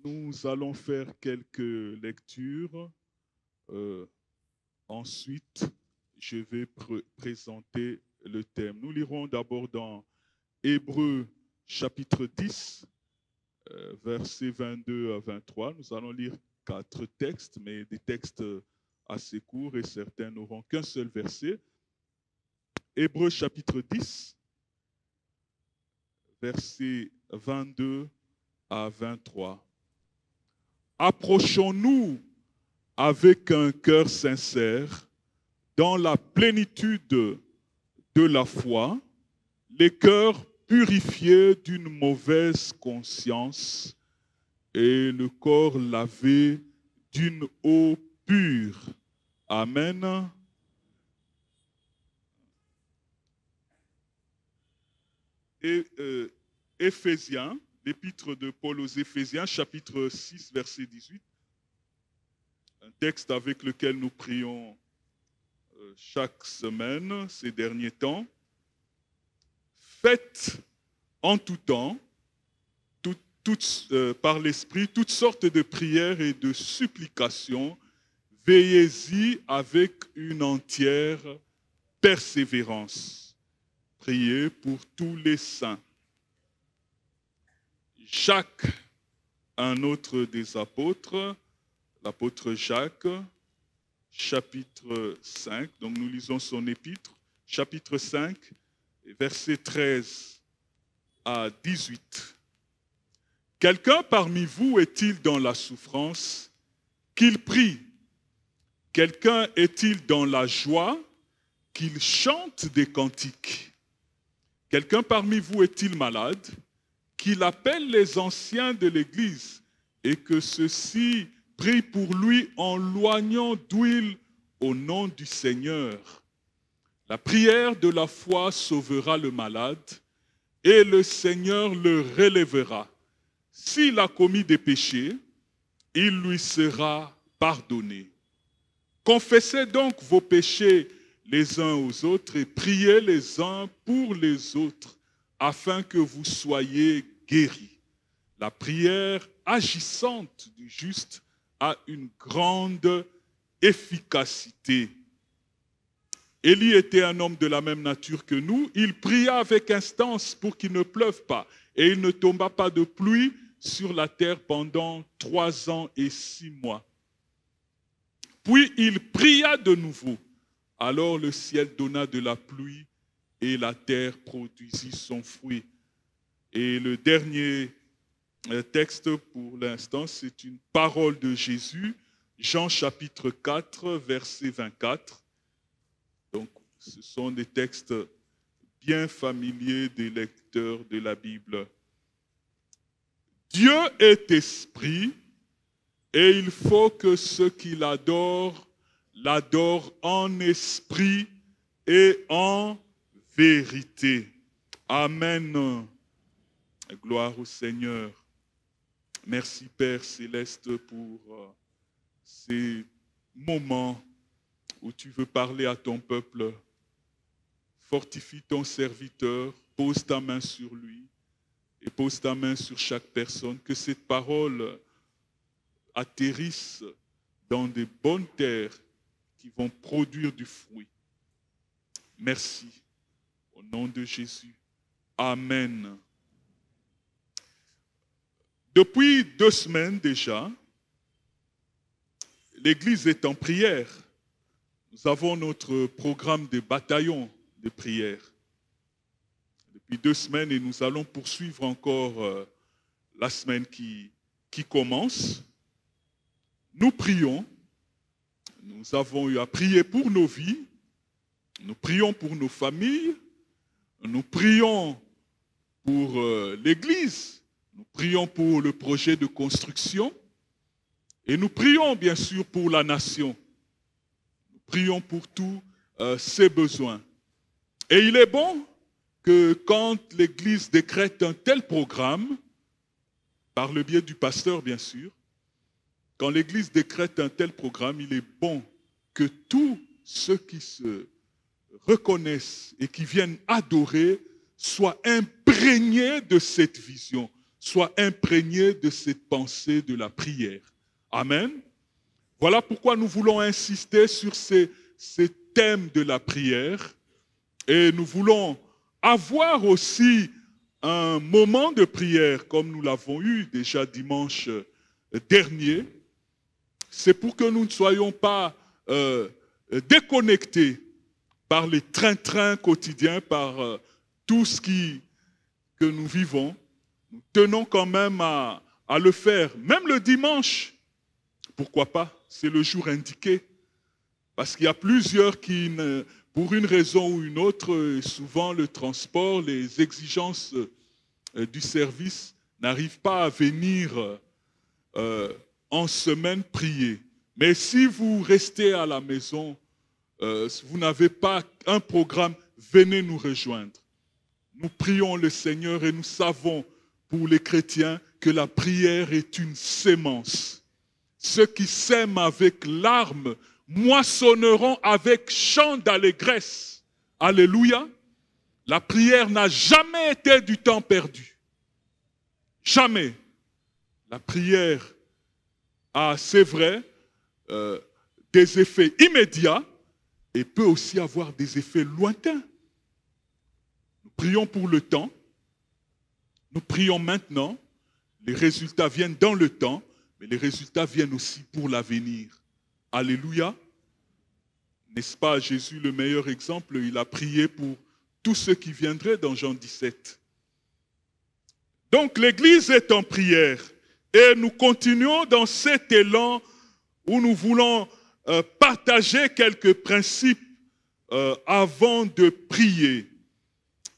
Nous allons faire quelques lectures. Euh, Ensuite, je vais présenter le thème. Nous lirons d'abord dans Hébreux chapitre 10, versets 22 à 23. Nous allons lire 4 textes, mais des textes assez courts et certains n'auront qu'un seul verset. Hébreux chapitre 10, versets 22 à 23. Approchons-nous avec un cœur sincère, dans la plénitude de la foi, les cœurs purifiés d'une mauvaise conscience et le corps lavé d'une eau pure. Amen. Et Éphésiens, l'épître de Paul aux Éphésiens, chapitre 6, verset 18, un texte avec lequel nous prions chaque semaine ces derniers temps. Faites en tout temps, par l'Esprit, toutes sortes de prières et de supplications. Veillez-y avec une entière persévérance. Priez pour tous les saints. Jacques, un autre des apôtres, l'apôtre Jacques, chapitre 5, donc nous lisons son épître, chapitre 5, versets 13 à 18. Quelqu'un parmi vous est-il dans la souffrance? Qu'il prie. Quelqu'un est-il dans la joie? Qu'il chante des cantiques. Quelqu'un parmi vous est-il malade? Qu'il appelle les anciens de l'Église et que ceux-ci prient pour lui en loignant d'huile au nom du Seigneur. La prière de la foi sauvera le malade et le Seigneur le relèvera. S'il a commis des péchés, il lui sera pardonné. Confessez donc vos péchés les uns aux autres et priez les uns pour les autres afin que vous soyez guéris. La prière agissante du juste a une grande efficacité. Élie était un homme de la même nature que nous. Il pria avec instance pour qu'il ne pleuve pas et il ne tomba pas de pluie sur la terre pendant 3 ans et 6 mois. Puis il pria de nouveau. Alors le ciel donna de la pluie et la terre produisit son fruit. Et le dernier texte pour l'instant, c'est une parole de Jésus, Jean chapitre 4, verset 24. Donc, ce sont des textes bien familiers des lecteurs de la Bible. Dieu est esprit et il faut que ceux qui l'adorent en esprit et en vérité. Amen. Gloire au Seigneur. Merci Père Céleste pour ces moments où tu veux parler à ton peuple. Fortifie ton serviteur, pose ta main sur lui et pose ta main sur chaque personne. Que cette parole atterrisse dans des bonnes terres qui vont produire du fruit. Merci. Au nom de Jésus. Amen. Depuis 2 semaines déjà, l'Église est en prière. Nous avons notre programme de bataillon de prière. Depuis 2 semaines et nous allons poursuivre encore la semaine qui commence. Nous prions. Nous avons eu à prier pour nos vies. Nous prions pour nos familles. Nous prions pour l'Église. Nous prions pour le projet de construction. Et nous prions bien sûr pour la nation. Nous prions pour tous ses besoins. Et il est bon que quand l'Église décrète un tel programme, par le biais du pasteur bien sûr, quand l'Église décrète un tel programme, il est bon que tous ceux qui se reconnaissent et qui viennent adorer soient imprégnés de cette vision, soit imprégné de cette pensée de la prière. Amen. Voilà pourquoi nous voulons insister sur ces thèmes de la prière et nous voulons avoir aussi un moment de prière comme nous l'avons eu déjà dimanche dernier. C'est pour que nous ne soyons pas déconnectés par les trains-trains quotidiens, par tout ce que nous vivons. Nous tenons quand même à le faire, même le dimanche. Pourquoi pas? C'est le jour indiqué. Parce qu'il y a plusieurs qui, pour une raison ou une autre, souvent le transport, les exigences du service n'arrivent pas à venir en semaine prier. Mais si vous restez à la maison, vous n'avez pas un programme, venez nous rejoindre. Nous prions le Seigneur et nous savons pour les chrétiens que la prière est une sémence. Ceux qui sèment avec larmes moissonneront avec chant d'allégresse. Alléluia. La prière n'a jamais été du temps perdu. Jamais. La prière a, c'est vrai, des effets immédiats et peut aussi avoir des effets lointains. Nous prions pour le temps. Nous prions maintenant. Les résultats viennent dans le temps, mais les résultats viennent aussi pour l'avenir. Alléluia. N'est-ce pas Jésus le meilleur exemple? Il a prié pour tous ceux qui viendraient dans Jean 17. Donc l'Église est en prière et nous continuons dans cet élan où nous voulons partager quelques principes avant de prier.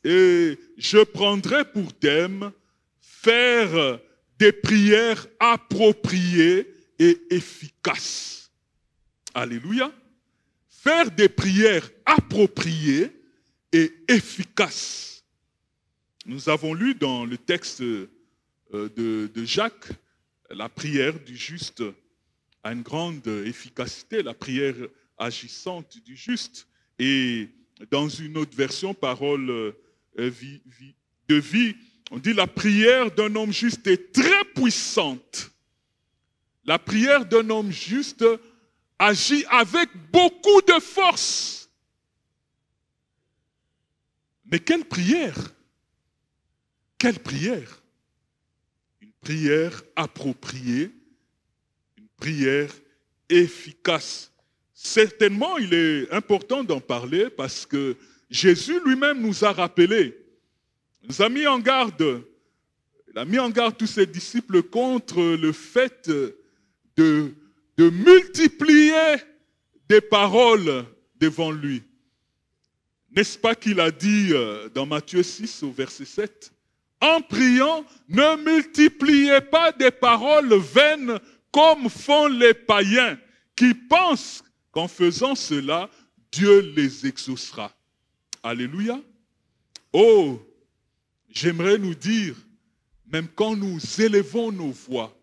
Et je prendrai pour thème faire des prières appropriées et efficaces. Alléluia. Faire des prières appropriées et efficaces. Nous avons lu dans le texte de Jacques, la prière du juste a une grande efficacité, la prière agissante du juste. Et dans une autre version, parole de vie, on dit la prière d'un homme juste est très puissante. La prière d'un homme juste agit avec beaucoup de force. Mais quelle prière? Quelle prière? Une prière appropriée, une prière efficace. Certainement, il est important d'en parler parce que Jésus lui-même nous a rappelé, nous a mis en garde, il a mis en garde tous ses disciples contre le fait de multiplier des paroles devant lui. N'est-ce pas qu'il a dit dans Matthieu 6 au verset 7, en priant, ne multipliez pas des paroles vaines comme font les païens qui pensent qu'en faisant cela, Dieu les exaucera. Alléluia. Oh, j'aimerais nous dire, même quand nous élevons nos voix,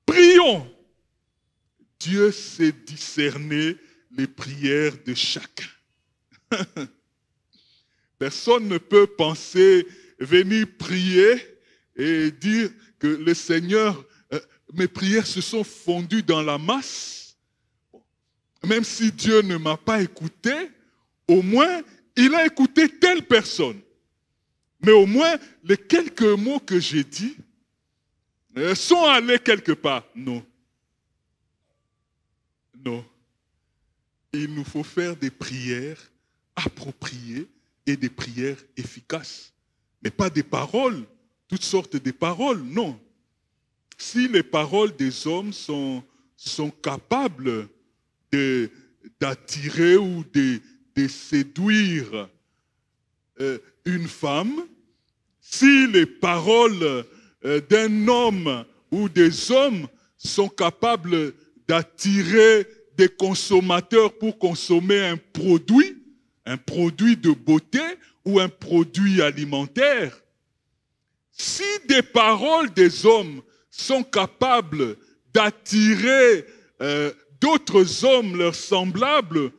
prions. Dieu sait discerner les prières de chacun. Personne ne peut penser venir prier et dire que le Seigneur, mes prières se sont fondues dans la masse. Même si Dieu ne m'a pas écouté, au moins il a écouté telle personne. Mais au moins les quelques mots que j'ai dit sont allés quelque part. Non. Non. Il nous faut faire des prières appropriées et des prières efficaces. Mais pas des paroles, toutes sortes de paroles, non. Si les paroles des hommes sont capables d'attirer ou de séduire une femme, si les paroles d'un homme ou des hommes sont capables d'attirer des consommateurs pour consommer un produit de beauté ou un produit alimentaire. Si des paroles des hommes sont capables d'attirer d'autres hommes, leurs semblables,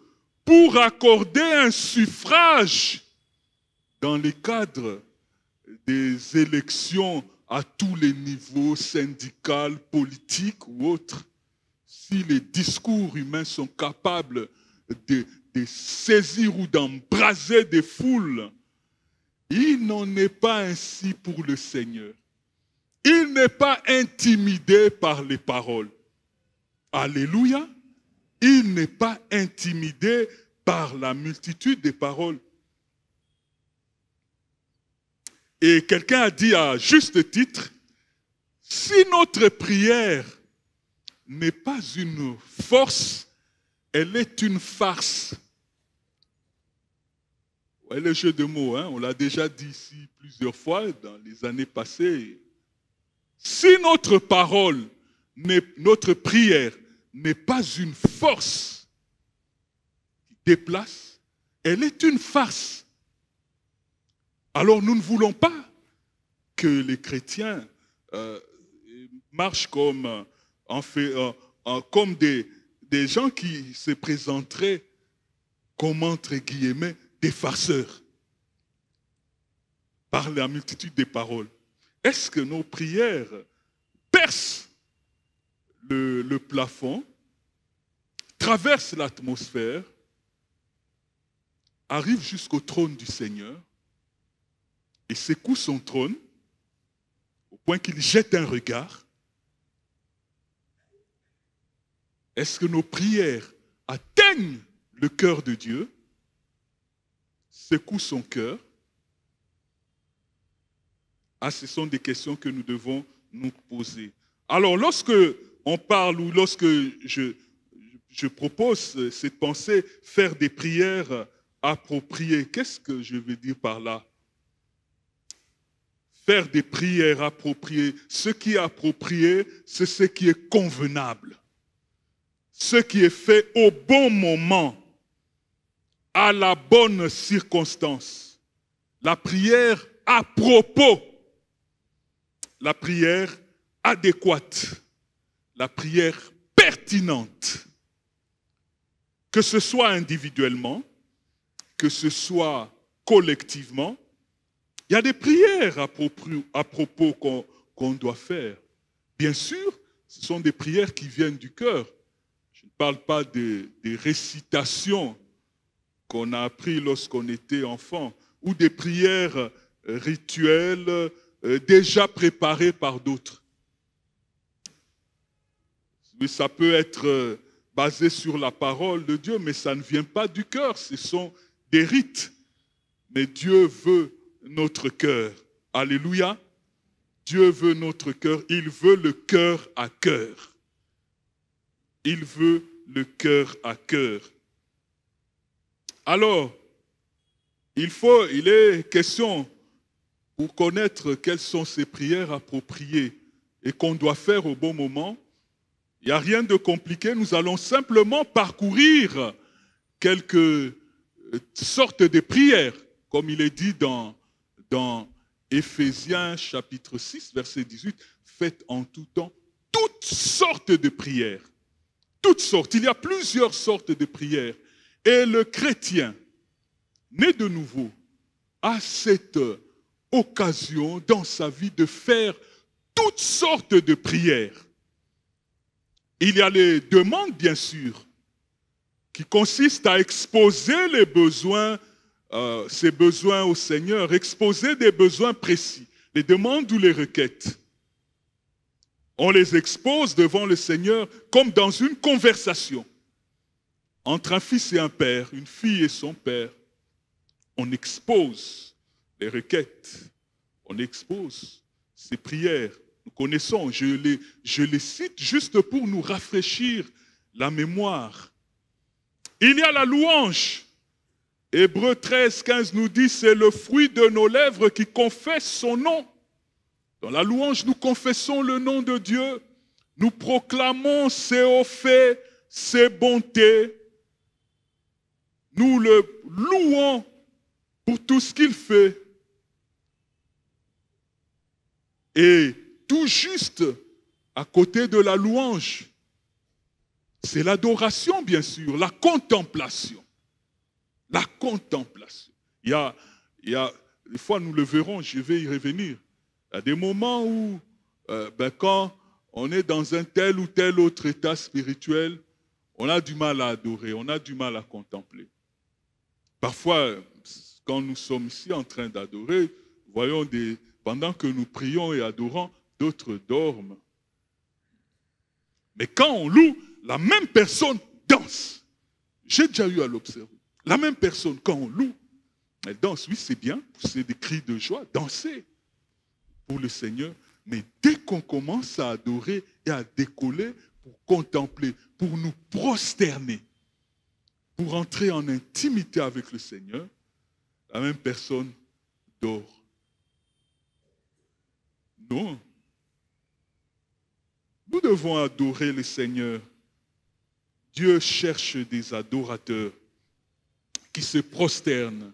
pour accorder un suffrage dans les cadres des élections à tous les niveaux, syndical, politique ou autres, si les discours humains sont capables de saisir ou d'embraser des foules, il n'en est pas ainsi pour le Seigneur. Il n'est pas intimidé par les paroles. Alléluia. Il n'est pas intimidé par la multitude des paroles. Et quelqu'un a dit à juste titre, si notre prière n'est pas une force, elle est une farce. Ouais, le jeu de mots, hein, on l'a déjà dit ici plusieurs fois dans les années passées. Si notre parole, notre prière n'est pas une force qui déplace, elle est une farce. Alors nous ne voulons pas que les chrétiens marchent comme, comme des gens qui se présenteraient comme, entre guillemets, des farceurs par la multitude des paroles. Est-ce que nos prières percent le plafond, traversent l'atmosphère, arrivent jusqu'au trône du Seigneur et secouent son trône au point qu'il jette un regard? Est-ce que nos prières atteignent le cœur de Dieu, secouent son cœur? Ah, ce sont des questions que nous devons nous poser. Alors, lorsque on parle ou lorsque je propose cette pensée, faire des prières appropriées, qu'est-ce que je veux dire par là? Faire des prières appropriées. Ce qui est approprié, c'est ce qui est convenable. Ce qui est fait au bon moment, à la bonne circonstance. La prière à propos. La prière adéquate. La prière pertinente. Que ce soit individuellement, que ce soit collectivement, il y a des prières à propos qu'on doit faire. Bien sûr, ce sont des prières qui viennent du cœur. Je ne parle pas des récitations qu'on a apprises lorsqu'on était enfant, ou des prières rituelles déjà préparées par d'autres. Ça peut être basé sur la parole de Dieu, mais ça ne vient pas du cœur, ce sont des rites. Mais Dieu veut notre cœur. Alléluia. Dieu veut notre cœur. Il veut le cœur à cœur. Il veut le cœur à cœur. Alors, il est question pour connaître quelles sont ces prières appropriées et qu'on doit faire au bon moment. Il n'y a rien de compliqué. Nous allons simplement parcourir quelques sortes de prières, comme il est dit dans Éphésiens chapitre 6, verset 18, faites en tout temps toutes sortes de prières. Toutes sortes. Il y a plusieurs sortes de prières. Et le chrétien, né de nouveau, a cette occasion dans sa vie de faire toutes sortes de prières. Il y a les demandes, bien sûr, qui consistent à exposer les besoins, ses besoins au Seigneur, exposer des besoins précis, les demandes ou les requêtes. On les expose devant le Seigneur comme dans une conversation entre un fils et un père, une fille et son père. On expose les requêtes, on expose ces prières. Nous connaissons, je les cite juste pour nous rafraîchir la mémoire. Il y a la louange. Hébreux 13, 15 nous dit, c'est le fruit de nos lèvres qui confesse son nom. Dans la louange, nous confessons le nom de Dieu. Nous proclamons ses hauts faits, ses bontés. Nous le louons pour tout ce qu'il fait. Et tout juste à côté de la louange, c'est l'adoration, bien sûr, la contemplation. La contemplation. Il y a des fois nous le verrons, je vais y revenir. Il y a des moments où, quand on est dans un tel ou tel autre état spirituel, on a du mal à adorer, on a du mal à contempler. Parfois, quand nous sommes ici en train d'adorer, voyons pendant que nous prions et adorons, d'autres dorment. Mais quand on loue, la même personne danse. J'ai déjà eu à l'observer. La même personne, quand on loue, elle danse. Oui, c'est bien, c'est des cris de joie, danser pour le Seigneur. Mais dès qu'on commence à adorer et à décoller pour contempler, pour nous prosterner, pour entrer en intimité avec le Seigneur, la même personne dort. Non. Nous devons adorer le Seigneur. Dieu cherche des adorateurs qui se prosternent,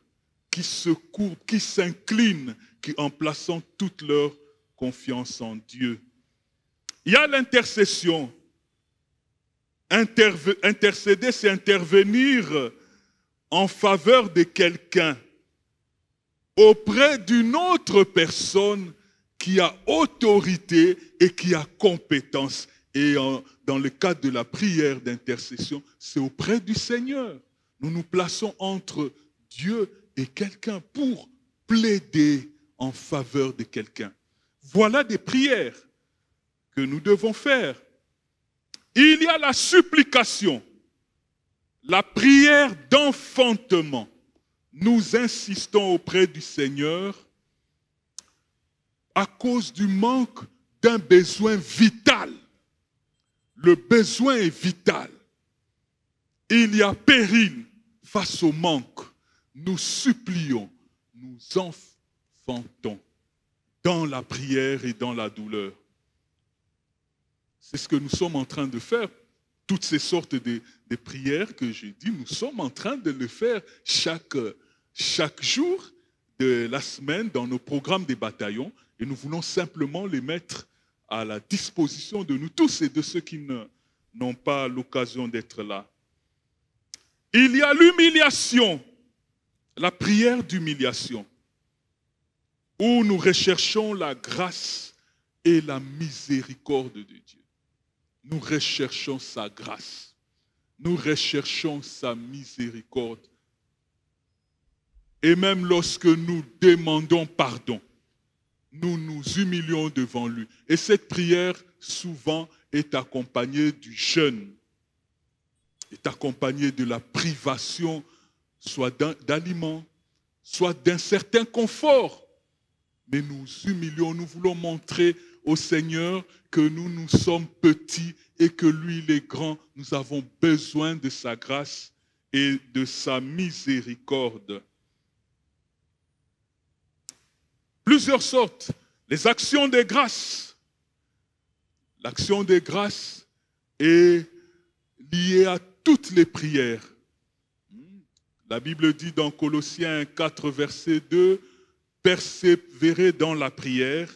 qui se courbent, qui s'inclinent, qui en plaçant toute leur confiance en Dieu. Il y a l'intercession. Intercéder, c'est intervenir en faveur de quelqu'un auprès d'une autre personne qui a autorité et qui a compétence. Et dans le cadre de la prière d'intercession, c'est auprès du Seigneur. Nous nous plaçons entre Dieu et quelqu'un pour plaider en faveur de quelqu'un. Voilà des prières que nous devons faire. Il y a la supplication, la prière d'enfantement. Nous insistons auprès du Seigneur à cause du manque d'un besoin vital. Le besoin est vital. Il y a péril face au manque. Nous supplions, nous enfantons dans la prière et dans la douleur. C'est ce que nous sommes en train de faire. Toutes ces sortes de prières que j'ai dit, nous sommes en train de le faire chaque jour de la semaine dans nos programmes des bataillons. Et nous voulons simplement les mettre à la disposition de nous tous et de ceux qui n'ont pas l'occasion d'être là. Il y a l'humiliation, la prière d'humiliation, où nous recherchons la grâce et la miséricorde de Dieu. Nous recherchons sa grâce, nous recherchons sa miséricorde. Et même lorsque nous demandons pardon, nous nous humilions devant lui. Et cette prière, souvent, est accompagnée du jeûne, est accompagnée de la privation, soit d'aliments, soit d'un certain confort. Mais nous humilions, nous voulons montrer au Seigneur que nous sommes petits et que lui, il est grand. Nous avons besoin de sa grâce et de sa miséricorde. Plusieurs sortes. Les actions de grâce. L'action de grâce est liée à toutes les prières. La Bible dit dans Colossiens 4, verset 2, « Persévérez dans la prière,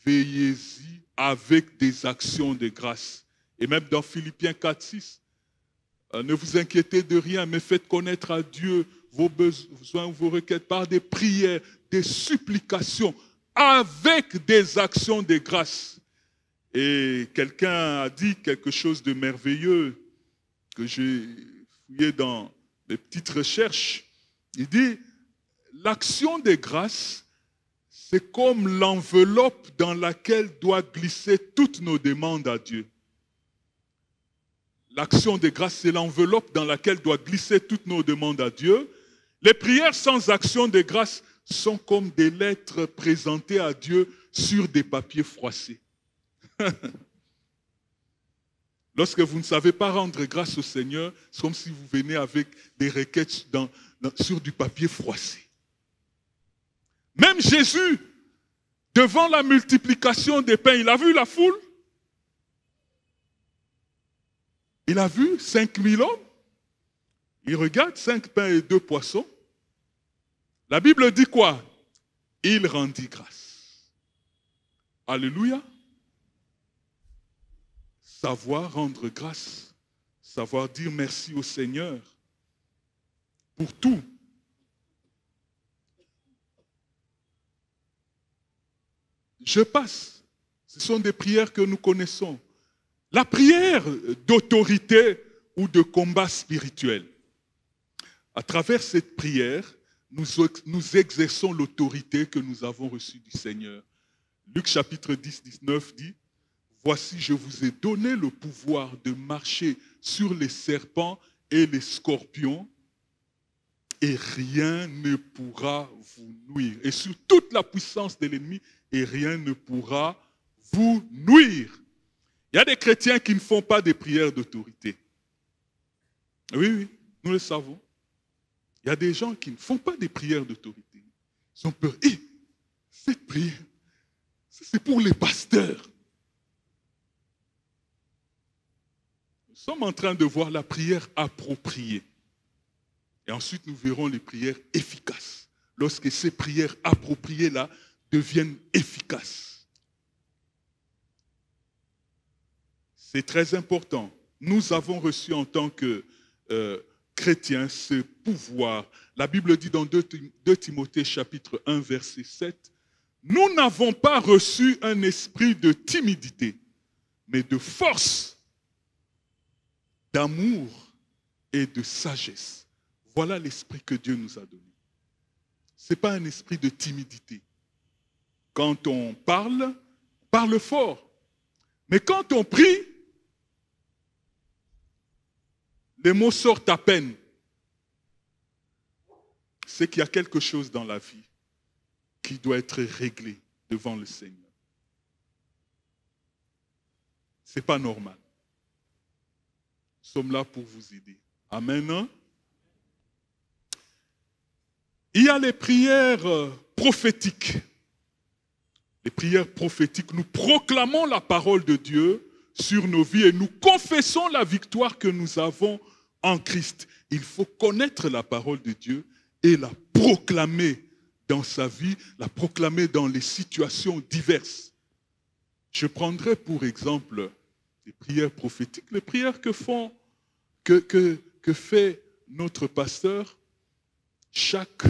veillez-y avec des actions de grâce. » Et même dans Philippiens 4, 6, « Ne vous inquiétez de rien, mais faites connaître à Dieu vos besoins, vos requêtes par des prières, des supplications, avec des actions de grâce. » Et quelqu'un a dit quelque chose de merveilleux que j'ai fouillé dans les petites recherches. Il dit, l'action de grâce, c'est comme l'enveloppe dans laquelle doivent glisser toutes nos demandes à Dieu. L'action de grâce, c'est l'enveloppe dans laquelle doivent glisser toutes nos demandes à Dieu. Les prières sans action de grâce sont comme des lettres présentées à Dieu sur des papiers froissés. Lorsque vous ne savez pas rendre grâce au Seigneur, c'est comme si vous venez avec des requêtes sur du papier froissé. Même Jésus, devant la multiplication des pains, il a vu la foule. Il a vu 5000 hommes. Il regarde 5 pains et 2 poissons. La Bible dit quoi? Il rendit grâce. Alléluia. Savoir rendre grâce, savoir dire merci au Seigneur. pour tout. je passe. Ce sont des prières que nous connaissons. La prière d'autorité ou de combat spirituel. À travers cette prière, nous exerçons l'autorité que nous avons reçue du Seigneur. Luc chapitre 10, 19 dit, « Voici, je vous ai donné le pouvoir de marcher sur les serpents et les scorpions, et rien ne pourra vous nuire. Et sur toute la puissance de l'ennemi, et rien ne pourra vous nuire. » Il y a des chrétiens qui ne font pas des prières d'autorité. Oui, nous le savons. Il y a des gens qui ne font pas des prières d'autorité. Ils ont peur. Et cette prière, c'est pour les pasteurs. Nous sommes en train de voir la prière appropriée. Et ensuite, nous verrons les prières efficaces. Lorsque ces prières appropriées-là deviennent efficaces. C'est très important. Nous avons reçu en tant que chrétiens ce pouvoir. La Bible dit dans 2 Timothée chapitre 1 verset 7, « Nous n'avons pas reçu un esprit de timidité, mais de force, d'amour et de sagesse. » Voilà l'esprit que Dieu nous a donné. Ce n'est pas un esprit de timidité. Quand on parle fort. Mais quand on prie, les mots sortent à peine. C'est qu'il y a quelque chose dans la vie qui doit être réglé devant le Seigneur. Ce n'est pas normal. Nous sommes là pour vous aider. Amen. Hein? Il y a les prières prophétiques. Les prières prophétiques, nous proclamons la parole de Dieu sur nos vies et nous confessons la victoire que nous avons en Christ. Il faut connaître la parole de Dieu et la proclamer dans sa vie, la proclamer dans les situations diverses. Je prendrai pour exemple les prières prophétiques, les prières que fait notre pasteur chaque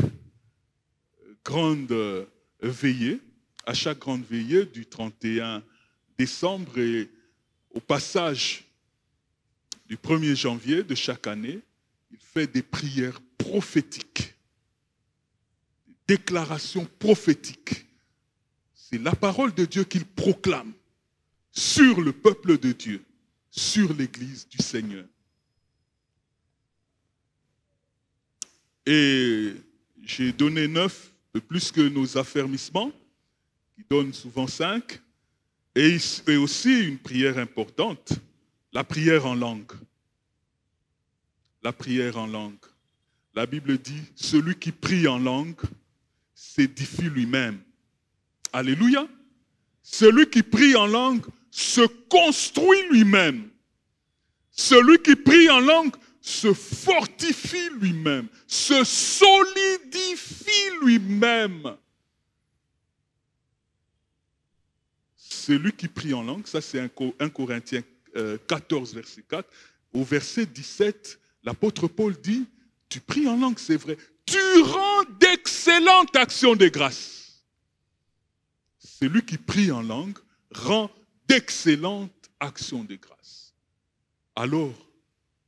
grande veillée, à chaque grande veillée du 31 décembre et au passage du 1er janvier de chaque année, il fait des prières prophétiques, des déclarations prophétiques. C'est la parole de Dieu qu'il proclame sur le peuple de Dieu, sur l'Église du Seigneur. Et j'ai donné 9, plus que nos affermissements, qui donnent souvent 5. Et aussi une prière importante, la prière en langue. La prière en langue. La Bible dit, celui qui prie en langue s'édifie lui-même. Alléluia. Celui qui prie en langue se construit lui-même. Celui qui prie en langue se fortifie lui-même, se solidifie lui-même. Celui qui prie en langue, ça c'est 1 Corinthiens 14, verset 4. Au verset 17, l'apôtre Paul dit, tu pries en langue, c'est vrai. Tu rends d'excellentes actions de grâce. Celui qui prie en langue rend d'excellentes actions de grâce. Alors,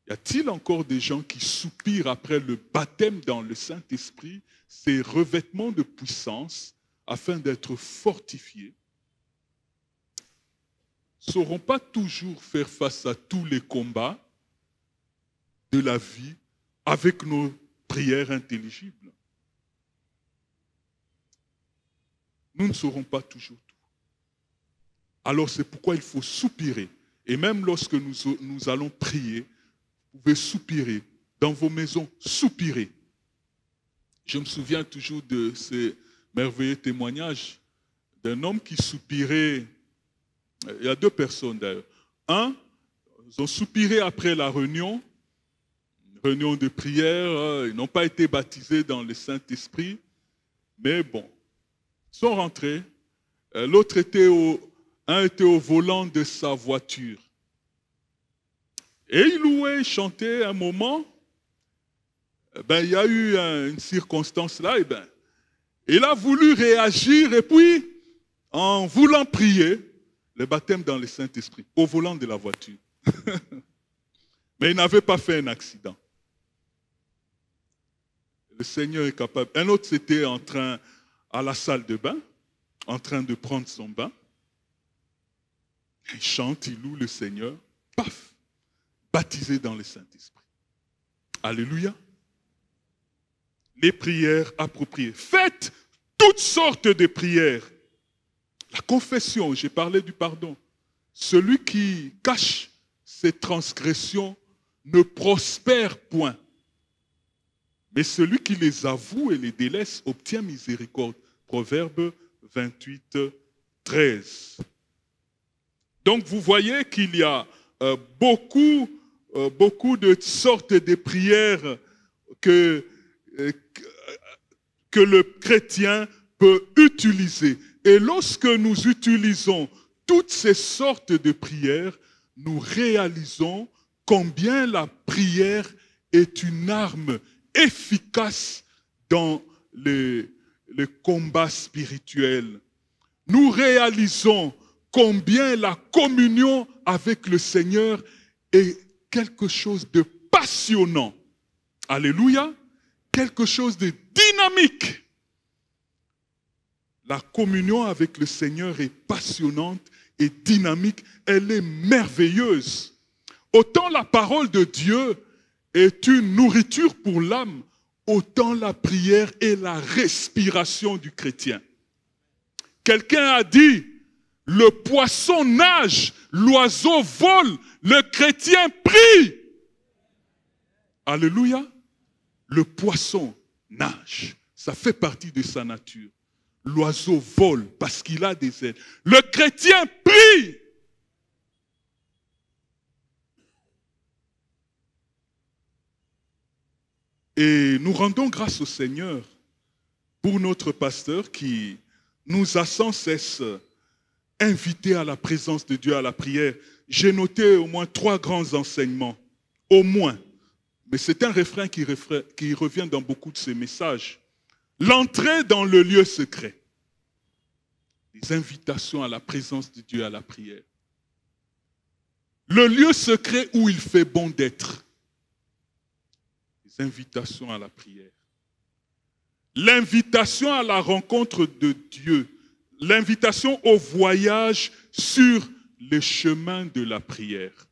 y a-t-il encore des gens qui soupirent après le baptême dans le Saint-Esprit, ces revêtements de puissance, afin d'être fortifiés? Ne sauront pas toujours faire face à tous les combats de la vie avec nos prières intelligibles. Nous ne saurons pas toujours tout. Alors c'est pourquoi il faut soupirer. Et même lorsque nous allons prier, vous pouvez soupirer. Dans vos maisons, soupirer. Je me souviens toujours de ces merveilleux témoignages d'un homme qui soupirait. Il y a 2 personnes d'ailleurs. Un, ils ont soupiré après la réunion de prière. Ils n'ont pas été baptisés dans le Saint-Esprit. Mais bon, ils sont rentrés. L'autre était au volant de sa voiture. Et il louait, il chantait un moment. Il y a eu une circonstance là. Il a voulu réagir et puis, en voulant prier, le baptême dans le Saint-Esprit, au volant de la voiture. Mais il n'avait pas fait un accident. Le Seigneur est capable. Un autre, c'était à la salle de bain, en train de prendre son bain. Il chante, il loue le Seigneur. Paf! Baptisé dans le Saint-Esprit. Alléluia. Les prières appropriées. Faites toutes sortes de prières. La confession, j'ai parlé du pardon. Celui qui cache ses transgressions ne prospère point. Mais celui qui les avoue et les délaisse obtient miséricorde. Proverbe 28, 13. Donc vous voyez qu'il y a beaucoup de sortes de prières que le chrétien peut utiliser. Et lorsque nous utilisons toutes ces sortes de prières, nous réalisons combien la prière est une arme efficace dans le combat spirituel. Nous réalisons combien la communion avec le Seigneur est quelque chose de passionnant. Alléluia. Quelque chose de dynamique. La communion avec le Seigneur est passionnante et dynamique. Elle est merveilleuse. Autant la parole de Dieu est une nourriture pour l'âme, autant la prière est la respiration du chrétien. Quelqu'un a dit, le poisson nage, l'oiseau vole, le chrétien prie. Alléluia. Le poisson nage, ça fait partie de sa nature. L'oiseau vole parce qu'il a des ailes. Le chrétien prie. Et nous rendons grâce au Seigneur pour notre pasteur qui nous a sans cesse invités à la présence de Dieu, à la prière. J'ai noté au moins 3 grands enseignements, au moins. Mais c'est un refrain qui revient dans beaucoup de ces messages. L'entrée dans le lieu secret. Les invitations à la présence de Dieu, à la prière. Le lieu secret où il fait bon d'être. Les invitations à la prière. L'invitation à la rencontre de Dieu. L'invitation au voyage sur le chemin de la prière.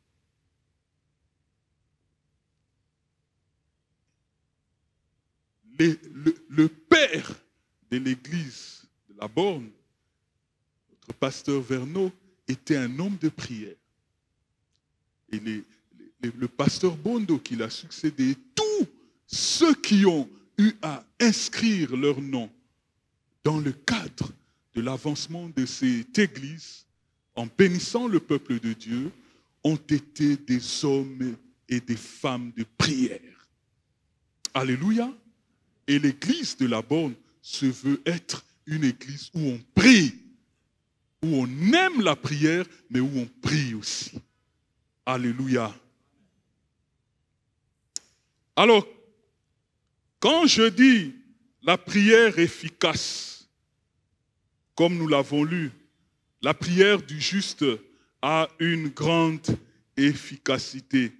Le père de l'église de la Borne, notre pasteur Verneau, était un homme de prière. Et le pasteur Bondo qui l'a succédé, tous ceux qui ont eu à inscrire leur nom dans le cadre de l'avancement de cette église, en bénissant le peuple de Dieu, ont été des hommes et des femmes de prière. Alléluia. Et l'église de la Borne se veut être une église où on prie, où on aime la prière, mais où on prie aussi. Alléluia. Alors, quand je dis la prière efficace, comme nous l'avons lu, la prière du juste a une grande efficacité.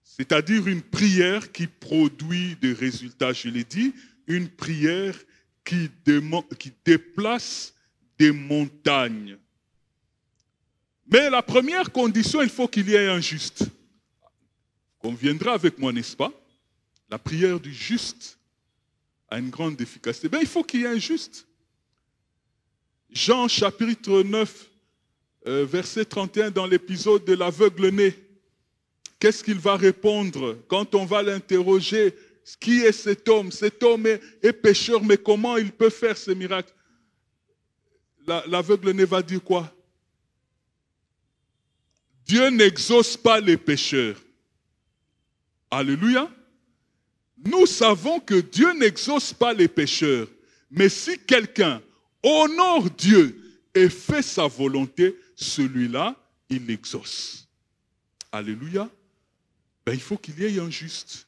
C'est-à-dire une prière qui produit des résultats, je l'ai dit, une prière qui déplace des montagnes. Mais la première condition, il faut qu'il y ait un juste. Conviendra avec moi, n'est-ce pas? La prière du juste a une grande efficacité. Ben, il faut qu'il y ait un juste. Jean chapitre 9, verset 31, dans l'épisode de l'aveugle-né. Qu'est-ce qu'il va répondre quand on va l'interroger? Qui est cet homme? Cet homme est pécheur, mais comment il peut faire ce miracle? L'aveugle-né va dire quoi? Dieu n'exauce pas les pécheurs. Alléluia. Nous savons que Dieu n'exauce pas les pécheurs. Mais si quelqu'un honore Dieu et fait sa volonté, celui-là, il l'exauce. Alléluia. Ben, il faut qu'il y ait un juste.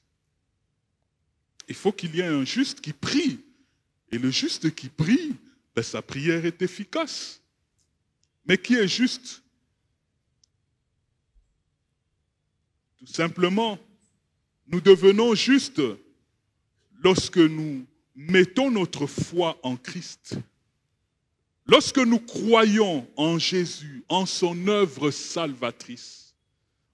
Il faut qu'il y ait un juste qui prie. Et le juste qui prie ben, sa prière est efficace. Mais qui est juste? Tout simplement, nous devenons justes lorsque nous mettons notre foi en Christ. Lorsque nous croyons en Jésus, en son œuvre salvatrice,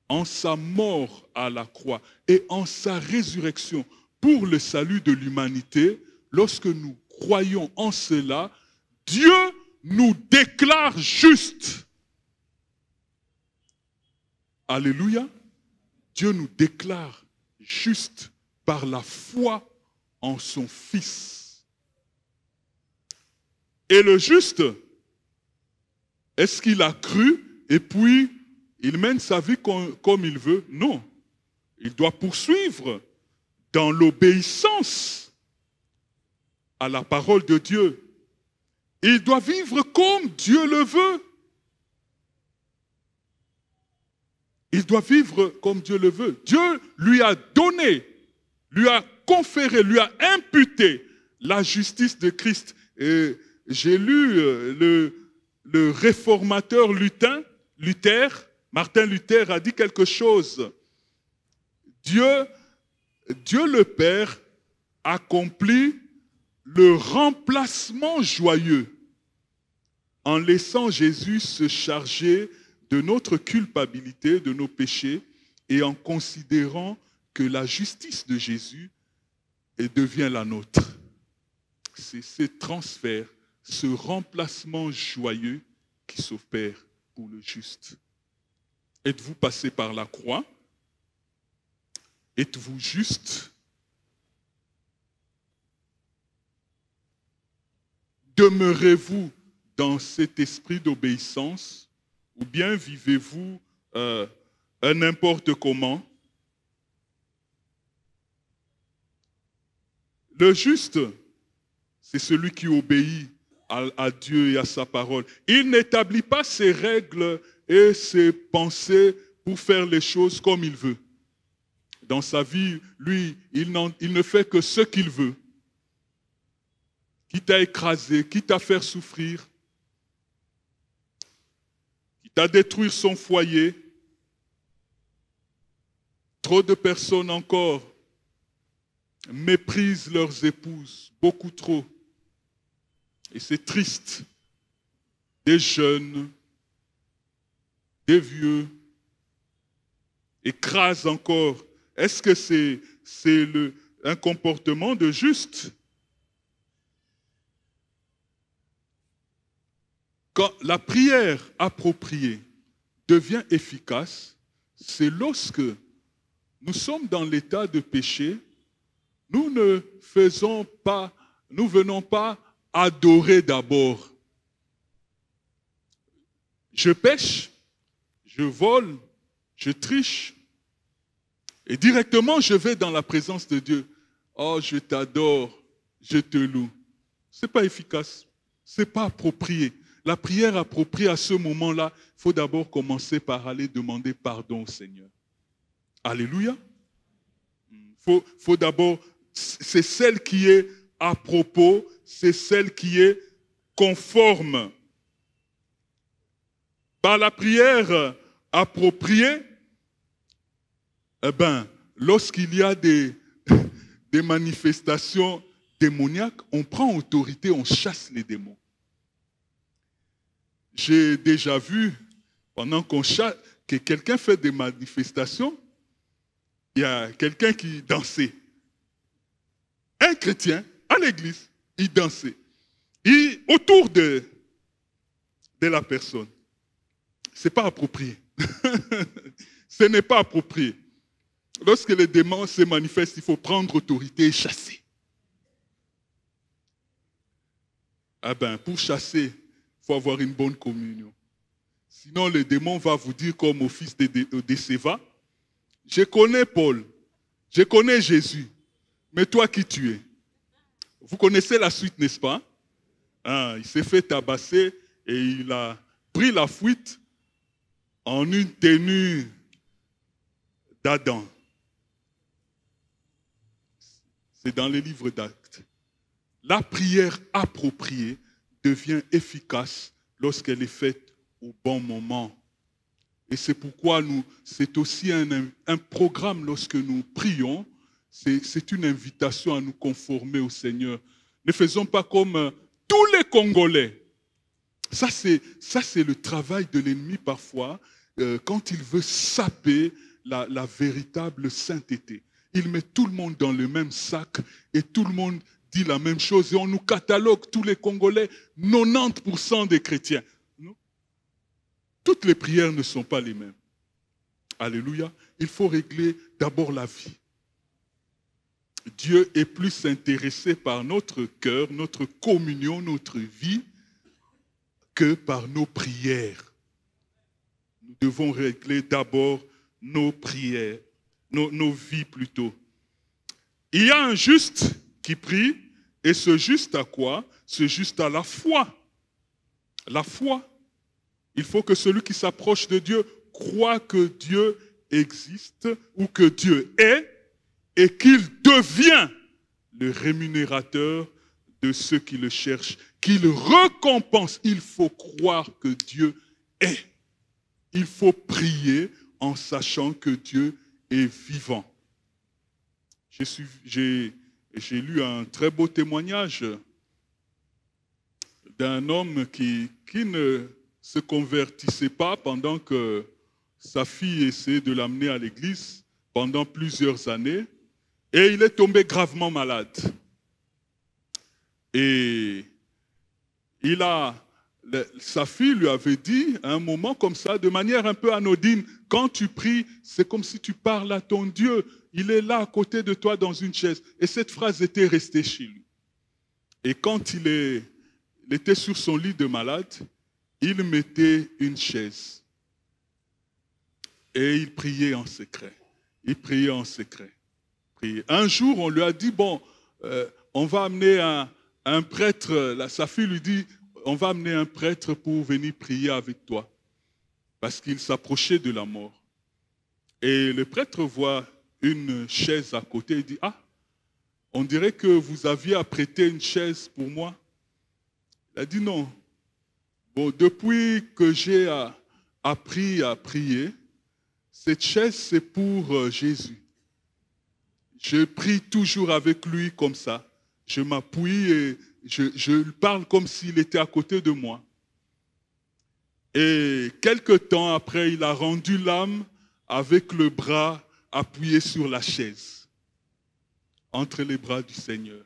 en sa mort à la croix et en sa résurrection pour le salut de l'humanité, lorsque nous croyons en cela, Dieu nous déclare justes. Alléluia. Dieu nous déclare justes par la foi en son Fils. Et le juste, est-ce qu'il a cru et puis il mène sa vie comme il veut? Non. Il doit poursuivre dans l'obéissance à la parole de Dieu. Il doit vivre comme Dieu le veut. Il doit vivre comme Dieu le veut. Dieu lui a donné, lui a conféré, lui a imputé la justice de Christ. Et j'ai lu le réformateur Martin Luther a dit quelque chose. Dieu le Père accomplit le remplacement joyeux en laissant Jésus se charger de notre culpabilité, de nos péchés, et en considérant que la justice de Jésus devient la nôtre. C'est ce transfert, ce remplacement joyeux qui s'opère pour le juste. Êtes-vous passé par la croix? Êtes-vous juste? Demeurez-vous dans cet esprit d'obéissance ou bien vivez-vous n'importe comment? Le juste, c'est celui qui obéit à Dieu et à sa parole. Il n'établit pas ses règles et ses pensées pour faire les choses comme il veut. Dans sa vie, lui, il ne fait que ce qu'il veut. Quitte à écraser, quitte à faire souffrir, quitte à détruire son foyer. Trop de personnes encore méprisent leurs épouses, beaucoup trop. Et c'est triste. Des jeunes, des vieux, écrasent encore. Est-ce que c'est un comportement de juste? Quand la prière appropriée devient efficace, c'est lorsque nous sommes dans l'état de péché, nous ne venons pas adorer d'abord. Je pêche, je vole, je triche, et directement je vais dans la présence de Dieu. Oh, je t'adore, je te loue. Ce n'est pas efficace, ce n'est pas approprié. La prière appropriée à ce moment-là, il faut d'abord commencer par aller demander pardon au Seigneur. Alléluia. Faut d'abord, c'est celle qui est à propos, c'est celle qui est conforme. Par la prière appropriée, lorsqu'il y a des manifestations démoniaques, on prend autorité, on chasse les démons. J'ai déjà vu, pendant que quelqu'un fait des manifestations, il y a quelqu'un qui dansait. Un chrétien, à l'église, il dansait. Autour de la personne. Ce n'est pas approprié. Ce n'est pas approprié. Lorsque les démons se manifestent, il faut prendre autorité et chasser. Pour chasser, il faut avoir une bonne communion. Sinon, le démon va vous dire comme au fils de Séva, je connais Paul, je connais Jésus, mais toi qui tu es? Vous connaissez la suite, n'est-ce pas? Il s'est fait tabasser et il a pris la fuite en une tenue d'Adam. C'est dans les livres d'Actes. La prière appropriée devient efficace lorsqu'elle est faite au bon moment. Et c'est pourquoi c'est aussi un programme lorsque nous prions. C'est une invitation à nous conformer au Seigneur. Ne faisons pas comme tous les Congolais. Ça, c'est le travail de l'ennemi parfois, quand il veut saper la véritable sainteté. Il met tout le monde dans le même sac et tout le monde dit la même chose. Et on nous catalogue, tous les Congolais, 90% des chrétiens. Non? Toutes les prières ne sont pas les mêmes. Alléluia. Il faut régler d'abord la vie. Dieu est plus intéressé par notre cœur, notre communion, notre vie, que par nos prières. Nous devons régler d'abord nos prières, nos vies plutôt. Il y a un juste qui prie, et ce juste à quoi? Ce juste à la foi. La foi. Il faut que celui qui s'approche de Dieu croit que Dieu existe ou que Dieu est et qu'il devient le rémunérateur de ceux qui le cherchent, qu'il récompense. Il faut croire que Dieu est. Il faut prier en sachant que Dieu est vivant. J'ai lu un très beau témoignage d'un homme qui ne se convertissait pas pendant que sa fille essayait de l'amener à l'église pendant plusieurs années, et il est tombé gravement malade. Et sa fille lui avait dit à un moment comme ça, de manière un peu anodine, quand tu pries, c'est comme si tu parles à ton Dieu. Il est là à côté de toi dans une chaise. Et cette phrase était restée chez lui. Et quand il était sur son lit de malade, il mettait une chaise. Et il priait en secret. Il priait en secret. Un jour, on lui a dit, bon, on va amener un prêtre. Sa fille lui dit, on va amener un prêtre pour venir prier avec toi. Parce qu'il s'approchait de la mort. Et le prêtre voit une chaise à côté et dit, ah, on dirait que vous aviez apprêté une chaise pour moi. Il a dit non. Bon, depuis que j'ai appris à prier, cette chaise c'est pour Jésus. Je prie toujours avec lui comme ça. Je m'appuie et je lui parle comme s'il était à côté de moi. Et quelque temps après, il a rendu l'âme avec le bras appuyé sur la chaise, entre les bras du Seigneur.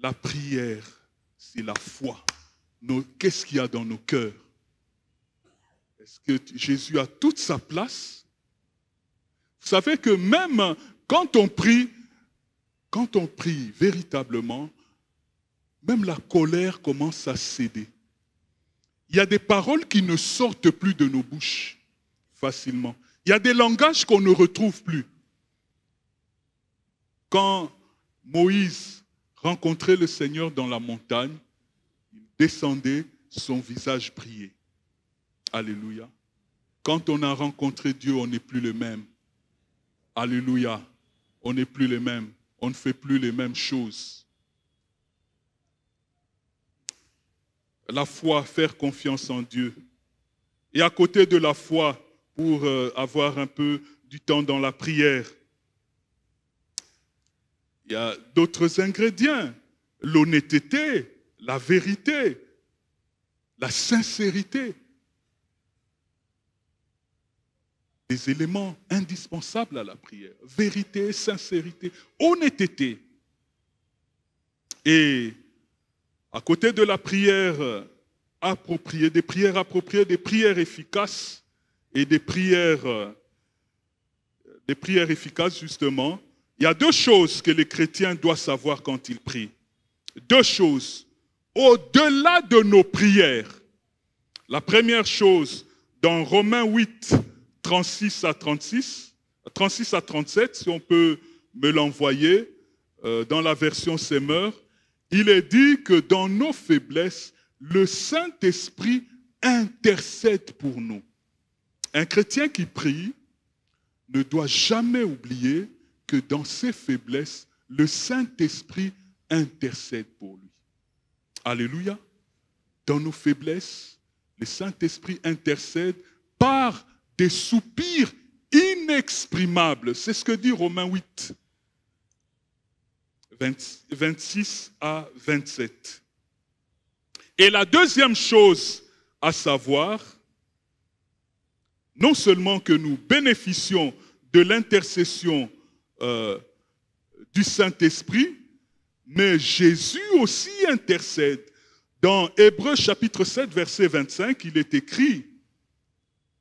La prière, c'est la foi. Qu'est-ce qu'il y a dans nos cœurs? Est-ce que Jésus a toute sa place? Vous savez que même quand on prie véritablement, même la colère commence à céder. Il y a des paroles qui ne sortent plus de nos bouches facilement. Il y a des langages qu'on ne retrouve plus. Quand Moïse rencontrait le Seigneur dans la montagne, il descendait, son visage brillait. Alléluia. Quand on a rencontré Dieu, on n'est plus le même. Alléluia. On n'est plus les mêmes. On ne fait plus les mêmes choses. La foi, faire confiance en Dieu. Et à côté de la foi, pour avoir un peu du temps dans la prière, il y a d'autres ingrédients. L'honnêteté, la vérité, la sincérité. Des éléments indispensables à la prière. Vérité, sincérité, honnêteté. Et à côté de la prière appropriée, des prières efficaces et des prières efficaces justement, il y a deux choses que les chrétiens doivent savoir quand ils prient. Deux choses. Au-delà de nos prières. La première chose, dans Romains 8, 36 à 37, si on peut me l'envoyer, dans la version Semeur, il est dit que dans nos faiblesses, le Saint-Esprit intercède pour nous. Un chrétien qui prie ne doit jamais oublier que dans ses faiblesses, le Saint-Esprit intercède pour lui. Alléluia. Dans nos faiblesses, le Saint-Esprit intercède par des soupirs inexprimables. C'est ce que dit Romains 8, 26 à 27. Et la deuxième chose à savoir, non seulement que nous bénéficions de l'intercession du Saint-Esprit, mais Jésus aussi intercède. Dans Hébreux chapitre 7, verset 25, il est écrit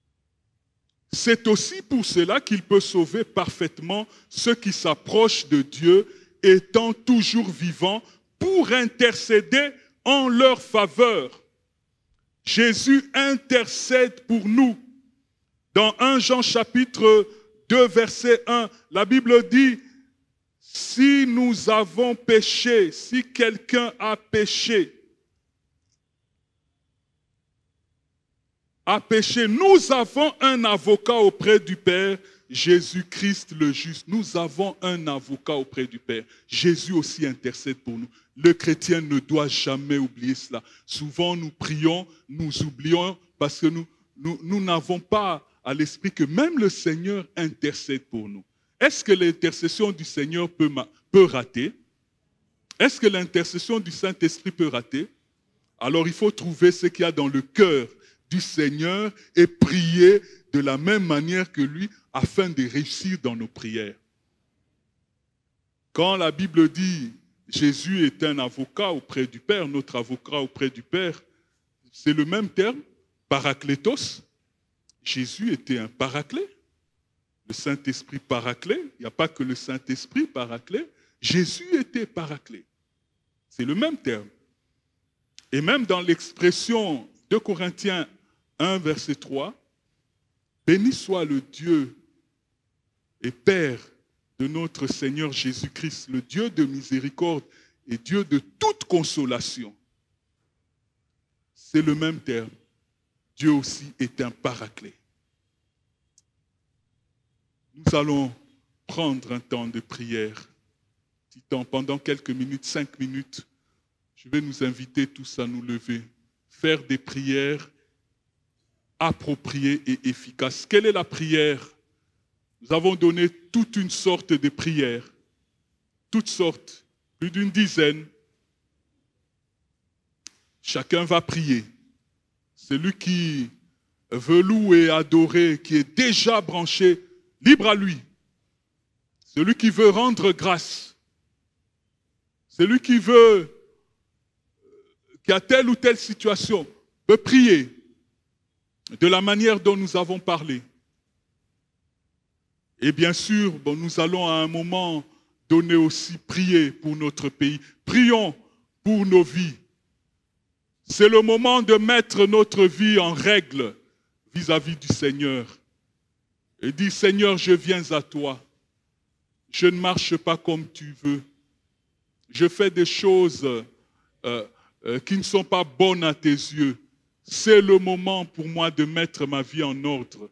« C'est aussi pour cela qu'il peut sauver parfaitement ceux qui s'approchent de Dieu, étant toujours vivants, pour intercéder en leur faveur. » Jésus intercède pour nous. Dans 1 Jean chapitre 2, verset 1, la Bible dit « Si nous avons péché, si quelqu'un a péché, nous avons un avocat auprès du Père, Jésus-Christ le juste. » Nous avons un avocat auprès du Père. Jésus aussi intercède pour nous. Le chrétien ne doit jamais oublier cela. Souvent nous prions, nous oublions parce que nous n'avons pas à l'esprit que même le Seigneur intercède pour nous. Est-ce que l'intercession du Seigneur peut rater? Est-ce que l'intercession du Saint-Esprit peut rater? Alors il faut trouver ce qu'il y a dans le cœur du Seigneur et prier de la même manière que lui afin de réussir dans nos prières. Quand la Bible dit Jésus est un avocat auprès du Père, notre avocat auprès du Père, c'est le même terme, paraklétos. Jésus était un paraclet. Le Saint-Esprit paraclet, il n'y a pas que le Saint-Esprit paraclet, Jésus était paraclet. C'est le même terme. Et même dans l'expression de Corinthiens 1, verset 3, « Béni soit le Dieu et Père de notre Seigneur Jésus-Christ, le Dieu de miséricorde et Dieu de toute consolation. » C'est le même terme. Dieu aussi est un paraclet. Nous allons prendre un temps de prière. Petit temps, pendant quelques minutes, 5 minutes, je vais nous inviter tous à nous lever, faire des prières appropriées et efficaces. Quelle est la prière? Nous avons donné toute une sorte de prières, toutes sortes, plus d'une dizaine. Chacun va prier. Celui qui veut louer, adorer, qui est déjà branché, libre à lui. Celui qui veut rendre grâce. Celui qui a telle ou telle situation, peut prier de la manière dont nous avons parlé. Et bien sûr, nous allons à un moment donné aussi prier pour notre pays. Prions pour nos vies. C'est le moment de mettre notre vie en règle vis-à-vis du Seigneur. Et dire, Seigneur, je viens à toi. Je ne marche pas comme tu veux. Je fais des choses qui ne sont pas bonnes à tes yeux. C'est le moment pour moi de mettre ma vie en ordre.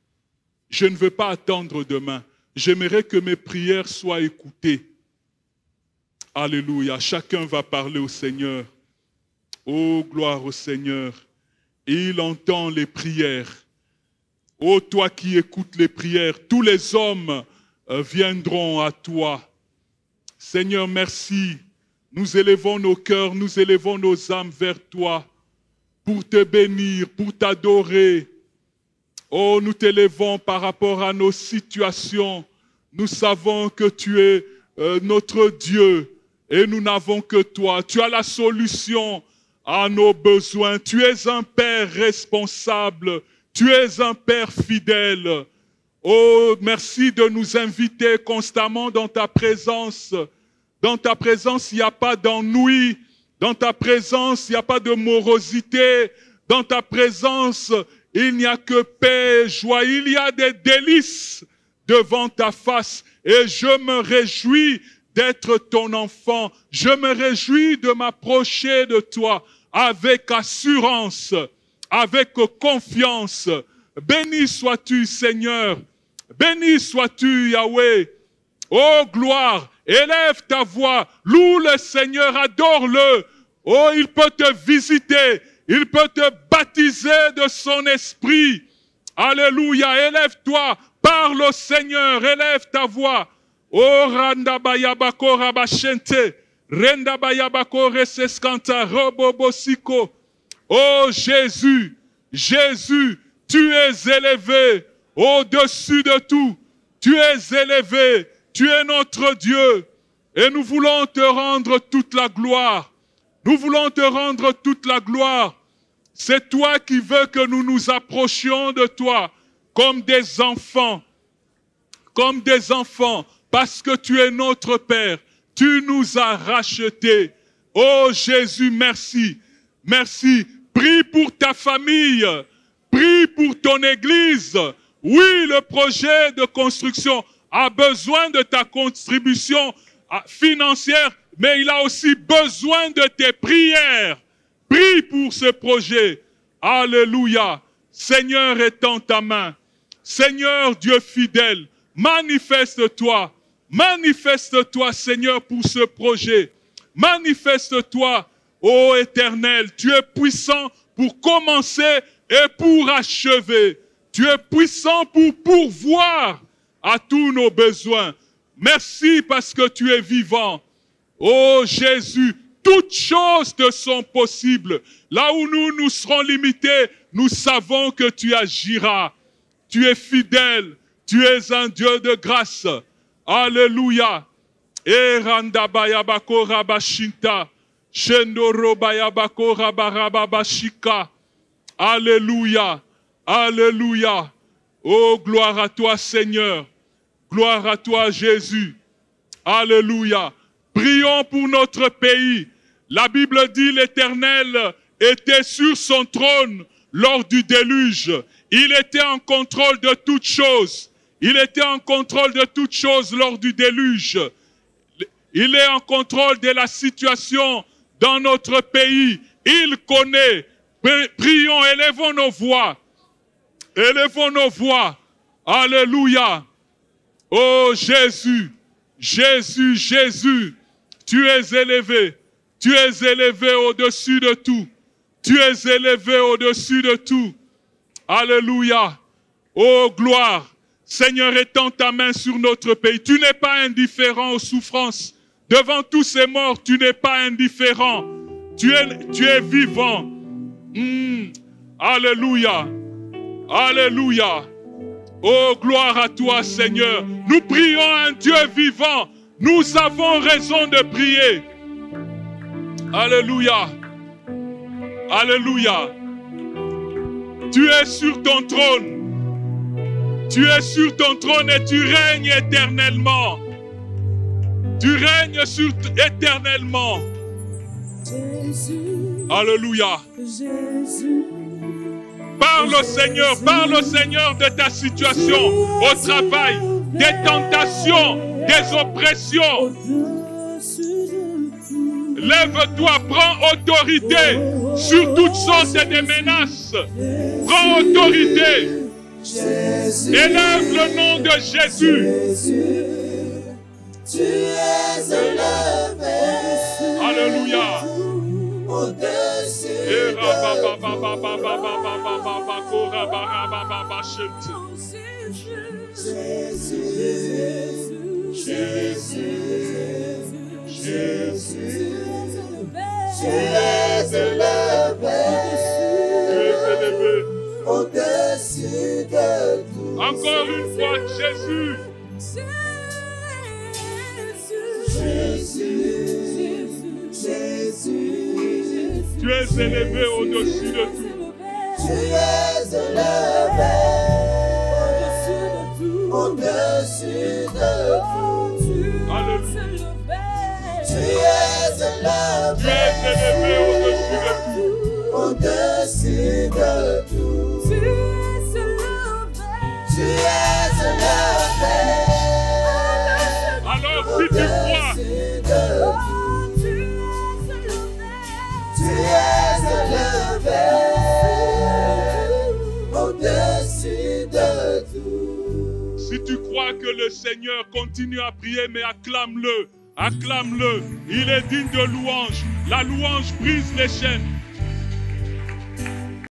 Je ne veux pas attendre demain. J'aimerais que mes prières soient écoutées. Alléluia. Chacun va parler au Seigneur. Oh, gloire au Seigneur. Il entend les prières. Oh, toi qui écoutes les prières, tous les hommes viendront à toi. Seigneur, merci. Nous élevons nos cœurs, nous élevons nos âmes vers toi pour te bénir, pour t'adorer. Oh, nous t'élevons par rapport à nos situations. Nous savons que tu es notre Dieu et nous n'avons que toi. Tu as la solution à nos besoins. Tu es un Père responsable. Tu es un Père fidèle. Oh, merci de nous inviter constamment dans ta présence. Dans ta présence, il n'y a pas d'ennui. Dans ta présence, il n'y a pas de morosité. Dans ta présence, il n'y a que paix et joie. Il y a des délices devant ta face. Et je me réjouis d'être ton enfant. Je me réjouis de m'approcher de toi avec assurance, avec confiance. Béni sois-tu, Seigneur. Béni sois-tu, Yahweh. Oh, gloire, élève ta voix. Loue le Seigneur, adore-le. Oh, il peut te visiter. Il peut te baptiser de son esprit. Alléluia. Élève-toi. Parle au Seigneur. Élève ta voix. Oh, randa bayabako rabashente. Renda bayabako reseskanta robobosiko. Oh Jésus, Jésus, tu es élevé au-dessus de tout. Tu es élevé. Tu es notre Dieu. Et nous voulons te rendre toute la gloire. Nous voulons te rendre toute la gloire. C'est toi qui veux que nous nous approchions de toi comme des enfants. Comme des enfants. Parce que tu es notre Père. Tu nous as rachetés. Oh Jésus, merci. Merci. Prie pour ta famille. Prie pour ton église. Oui, le projet de construction a besoin de ta contribution financière, mais il a aussi besoin de tes prières. Prie pour ce projet. Alléluia. Seigneur, étends ta main. Seigneur Dieu fidèle, manifeste-toi. Manifeste-toi, Seigneur, pour ce projet. Manifeste-toi, ô Éternel. Tu es puissant pour commencer et pour achever. Tu es puissant pour pourvoir à tous nos besoins. Merci parce que tu es vivant. Ô Jésus, toutes choses te sont possibles. Là où nous serons limités, nous savons que tu agiras. Tu es fidèle. Tu es un Dieu de grâce. Alléluia. Eranda bayabako rabashinta. Shendoro bayabako rabarababashika. Alléluia. Alléluia. Oh, gloire à toi, Seigneur. Gloire à toi, Jésus. Alléluia. Prions pour notre pays. La Bible dit l'Éternel était sur son trône lors du déluge. Il était en contrôle de toutes choses. Il était en contrôle de toutes choses lors du déluge. Il est en contrôle de la situation dans notre pays. Il connaît. Prions, élevons nos voix. Élevons nos voix. Alléluia. Oh Jésus, Jésus, Jésus, tu es élevé. Tu es élevé au-dessus de tout. Tu es élevé au-dessus de tout. Alléluia. Oh gloire. Seigneur, étends ta main sur notre pays. Tu n'es pas indifférent aux souffrances. Devant tous ces morts, tu n'es pas indifférent. Tu es vivant. Alléluia. Alléluia. Oh, gloire à toi, Seigneur. Nous prions un Dieu vivant. Nous avons raison de prier. Alléluia. Alléluia. Tu es sur ton trône. Tu es sur ton trône et tu règnes éternellement. Tu règnes éternellement. Alléluia. Parle au Seigneur de ta situation au travail, des tentations, des oppressions. Lève-toi, prends autorité sur toutes sortes de menaces. Prends autorité. Élève le nom de Jésus. Tu es élevé. Alléluia. Au-dessus de Tu es élevé. Au-dessus de tout. Encore une fois, Jésus. Tu es élevé au-dessus de tout. Tu es élevé au-dessus de tout. Alléluia. Tu es élevé au-dessus de tout. Tu es élevé. Alors si tu crois, tu es élevé au-dessus de tout. si tu crois que le Seigneur continue à prier, mais acclame-le. Acclame-le. Il est digne de louange. La louange brise les chaînes.